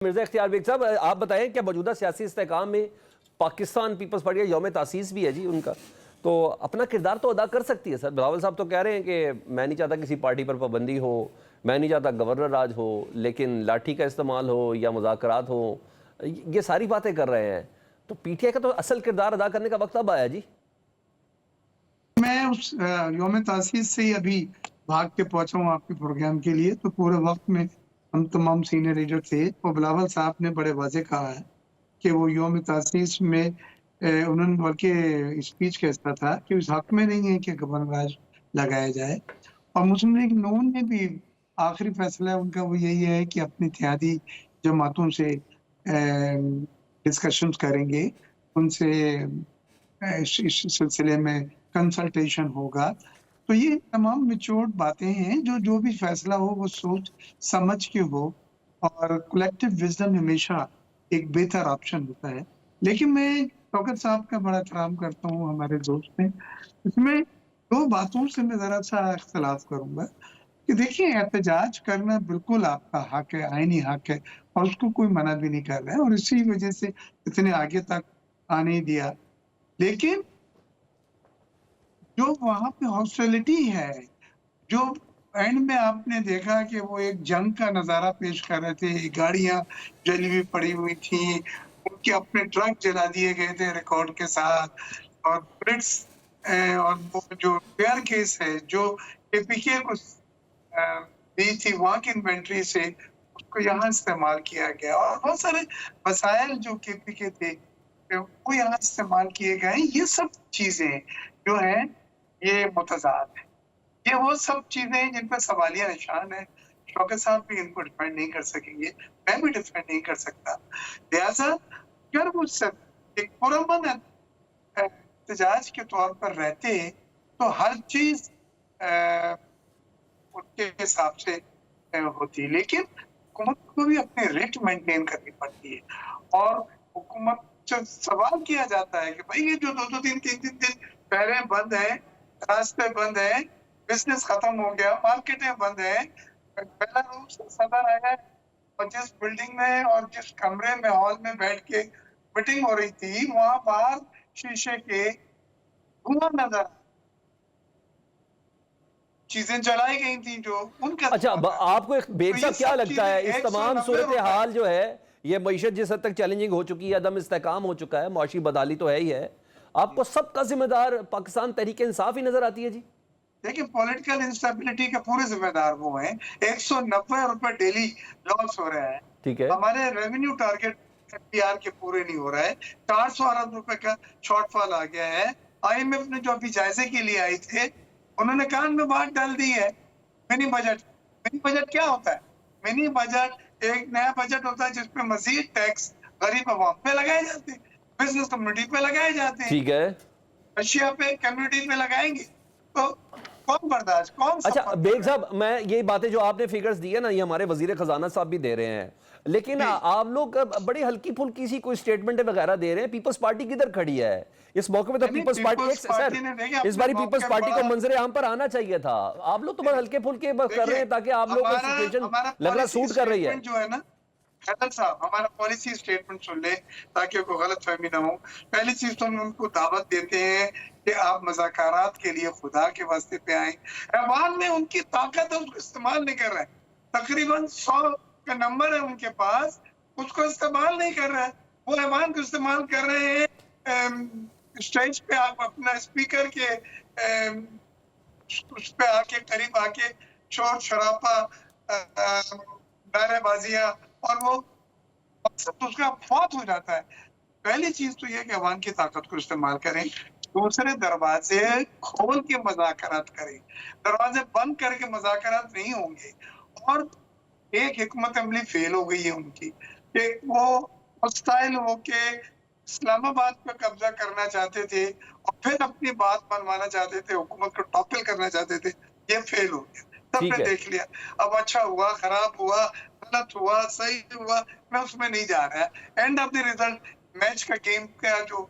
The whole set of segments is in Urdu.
مرزا اختیار بیگ صاحب، آپ بتائیں کہ موجودہ سیاسی استحکام میں پاکستان پیپلز پارٹی کا یوم تاسیس بھی ہے جی ان کا، تو اپنا کردار تو ادا کر سکتی ہے سر۔ بلاول صاحب تو کہہ رہے ہیں کہ میں نہیں چاہتا کسی پارٹی پر پابندی ہو، میں نہیں چاہتا گورنر راج ہو، لیکن لاٹھی کا استعمال ہو یا مذاکرات ہو، یہ ساری باتیں کر رہے ہیں، تو پی ٹی آئی کا تو اصل کردار ادا کرنے کا وقت اب آیا جی۔ میں اس یوم تاسیس سے ہی ابھی بھاگ کے پہنچا ہوں آپ کے پروگرام کے لیے، تو پورے وقت میں ہم تمام سینئر لیڈر تھے اور بلاول صاحب نے بڑے واضح کہا ہے کہ وہ یوم تاسیس میں انہوں نے بلکہ اسپیچ کیسا تھا کہ اس حق میں نہیں ہے کہ گورنر راج لگایا جائے، اور مسلم لیگ نون نے بھی آخری فیصلہ ان کا وہ یہی ہے کہ اپنی اتحادی جماعتوں سے ڈسکشنز کریں گے، ان سے اس سلسلے میں کنسلٹیشن ہوگا۔ تو یہ تمام میچورڈ باتیں ہیں، جو بھی فیصلہ ہو وہ سوچ سمجھ کے ہو، اور کولیکٹیو وزڈم ہمیشہ ایک بہتر آپشن ہوتا ہے۔ لیکن میں شوکت صاحب کا بڑا احترام کرتا ہوں، ہمارے دوست ہیں، اس میں دو باتوں سے میں ذرا سا اختلاف کروں گا کہ دیکھیں، احتجاج کرنا بالکل آپ کا حق ہے، آئینی حق ہے، اور اس کو کوئی منع بھی نہیں کر رہا ہے، اور اسی وجہ سے اتنے آگے تک آنے دیا۔ لیکن جو وہاں پہ ہاسٹیلٹی ہے، جو اینڈ میں آپ نے دیکھا کہ وہ ایک جنگ کا نظارہ پیش کر رہے تھے، گاڑیاں جلی ہوئی پڑی ہوئی تھیں، ان کے اپنے ٹرک جلا دیے گئے تھے ریکارڈ کے ساتھ، اور بلٹس اور وہ جو پیئر کیس ہے جو اے پی کے کو دی تھی وہاں کی انوینٹری سے، اس کو یہاں استعمال کیا گیا، اور بہت سارے وسائل جو کے پی کے تھے وہ یہاں استعمال کیے گئے۔ یہ سب چیزیں جو ہیں یہ متضاد ہیں، یہ وہ سب چیزیں ہیں جن پہ سوالیہ نشان ہے۔ شوکت صاحب بھی ان کو ڈیفینڈ نہیں کر سکیں گے، میں بھی ڈیفینڈ نہیں کر سکتا۔ لہٰذا اگر وہ سب ایک پرامن احتجاج کے طور پر رہتے تو ہر چیز ان کے حساب سے ہوتی، لیکن حکومت کو بھی اپنے ریٹ مینٹین کرنی پڑتی ہے، اور حکومت سے سوال کیا جاتا ہے کہ بھائی یہ جو دو تین دن پہلے بند ہیں، راستے بند ہیں، بزنس ختم ہو گیا، مارکیٹیں بند ہیں، پہلا روز صدر آیا اور جس بلڈنگ میں اور جس کمرے میں ہال میں بیٹھ کے میٹنگ ہو رہی تھی وہاں باہر شیشے کے دھواں نظر چیزیں جلائی گئی تھیں جو ان کا اچھا، آپ کو بیگ صاحب کیا لگتا ہے اس تمام صورتحال جو ہے، یہ معیشت جس حد تک چیلنجنگ ہو چکی ہے، عدم استحکام ہو چکا ہے، معاشی بدحالی تو ہے ہی ہے، آپ کو سب کا ذمہ دار پاکستان تحریک انصاف ہی نظر آتی ہے جی؟ دیکھیں، پولیٹیکل انسٹیبلٹی کے پورے ذمہ دار وہ ہیں۔ 190 روپے ڈیلی لاس ہو رہا ہے، ٹھیک ہے، ہمارے revenue target F P R کے پورے نہیں ہو رہا ہے، 400 ارب روپے کا شارٹ فال آ گیا ہے۔ آئی ایم ایف نے جو ابھی جائزے کے لیے آئی تھے انہوں نے کان میں بات ڈال دی ہے منی بجٹ۔ منی بجٹ کیا ہوتا ہے؟ منی بجٹ ایک نیا بجٹ ہوتا ہے جس پہ مزید ٹیکس غریب عوام پہ لگائے جاتے ہیں، بزنس کمیونٹی پہ لگائے جاتے ہیں، ٹھیک ہے۔ اشیاء پہ کمیونٹی پہ لگائیں گے، تو کون برداشت، کون اچھا سفر بیگ کر رہا ہے؟ صاحب، میں یہ باتیں جو آپ نے فگرز دی ہے نا، یہ ہمارے وزیر خزانہ صاحب بھی دے رہے ہیں، لیکن آپ لوگ بڑی ہلکی پھلکی سی کوئی سٹیٹمنٹ وغیرہ دے رہے ہیں، پیپلز پارٹی کدھر کھڑی ہے اس موقع پہ؟ تو پیپلز پارٹی سر اس باری پیپلز پارٹی کو منظر عام پر آنا چاہیے تھا، آپ لوگ تو بڑے ہلکے پھلکے کر رہے ہیں تاکہ آپ لوگ کو سچویشن لگ رہا سوٹ کر رہی ہے۔ جو ہے نا خیال صاحب، ہمارا پالیسی سٹیٹمنٹ سن لیں تاکہ کوئی غلط فہمی نہ ہو۔ پہلی چیز تو ہم ان کو دعوت دیتے ہیں کہ آپ مذاکرات کے لیے خدا کے واسطے پہ آئیں۔ ایوان میں ان کی طاقت ہے، اس کو استعمال نہیں کر رہے ہیں، تقریباً 100 کا نمبر ہے ان کے پاس، اس کو استعمال نہیں کر رہے ہیں۔ وہ ایوان کو استعمال کر رہے ہیں، اسٹیج پہ آپ اپنا اسپیکر کے اس پہ آ کے قریب آ کے شور شرابہ، نعرے بازیاں، اور وہ مقصد اس کا فوت ہو جاتا ہے۔ پہلی چیز تو یہ کہ عوام کی طاقت کو استعمال کریں، دوسرے دروازے کھول کے مذاکرات کریں، دروازے بند کر کے مذاکرات نہیں ہوں گے۔ اور ایک حکمت عملی فیل ہو گئی ہے ان کی کہ وہ مستعل ہو کے اسلام آباد پہ قبضہ کرنا چاہتے تھے اور پھر اپنی بات منوانا چاہتے تھے، حکومت کو ٹاپل کرنا چاہتے تھے، یہ فیل ہو گیا۔ سب نے دیکھ لیا، اب اچھا ہوا، خراب ہوا، غلط ہوا، صحیح ہوا، میں اس میں نہیں جا رہا۔ And of the result match کا گیم کا جو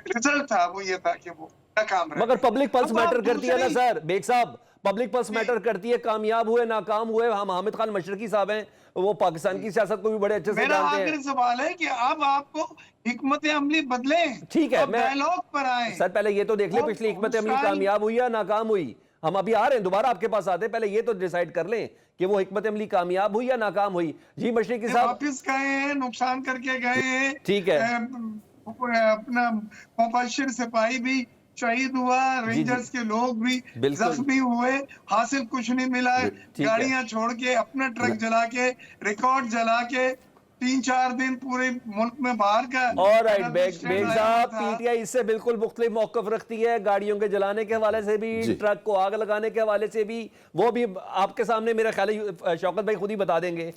ریزلٹ تھا وہ یہ تھا کہ وہ ناکام رہے۔ مگر پبلک پلس میٹر کرتی ہے نا سر بیگ صاحب، پبلک پلس میٹر کرتی ہے، کامیاب ہوئے ناکام ہوئے. ہم حامد خان مشرقی صاحب ہیں، وہ پاکستان کی سیاست کو بھی بڑے اچھے سے میرا جانتے ہیں. آخری سوال ہے کہ اب آپ کو حکمت عملی بدلیں، ٹھیک ہے، اب میں ڈائیلاگ پر آئیں. سر پہلے یہ تو دیکھ لیں وہ پچھلی حکمت عملی مسائل- کامیاب ہوئی یا ناکام ہوئی. ہم ابھی آ رہے ہیں، دوبارہ آپ کے پاس آتے ہیں، پہلے یہ تو ڈیسائیڈ کر لیں کہ وہ حکمت عملی کامیاب ہوئی یا ناکام ہوئی. جی مشرقی صاحب. واپس گئے ہیں، نقصان کر کے گئے ہیں. ٹھیک ہے. اپنا مبشر سپاہی بھی شہید ہوا، رینجرز کے لوگ بھی بالکل. زخمی ہوئے، حاصل کچھ نہیں ملا. ٹھیک ہے. گاڑیاں چھوڑ کے، اپنا ٹرک جلا کے، ریکارڈ جلا کے 3-4 دن پورے ملک میں باہر کا. آلرائٹ بیگ صاحب، پی ٹی آئی اس سے بالکل مختلف موقف رکھتی ہے، گاڑیوں کے جلانے کے حوالے سے بھی، ٹرک کو آگ لگانے کے حوالے سے بھی. وہ بھی آپ کے سامنے میرا خیال ہے شوکت بھائی خود ہی بتا دیں گے.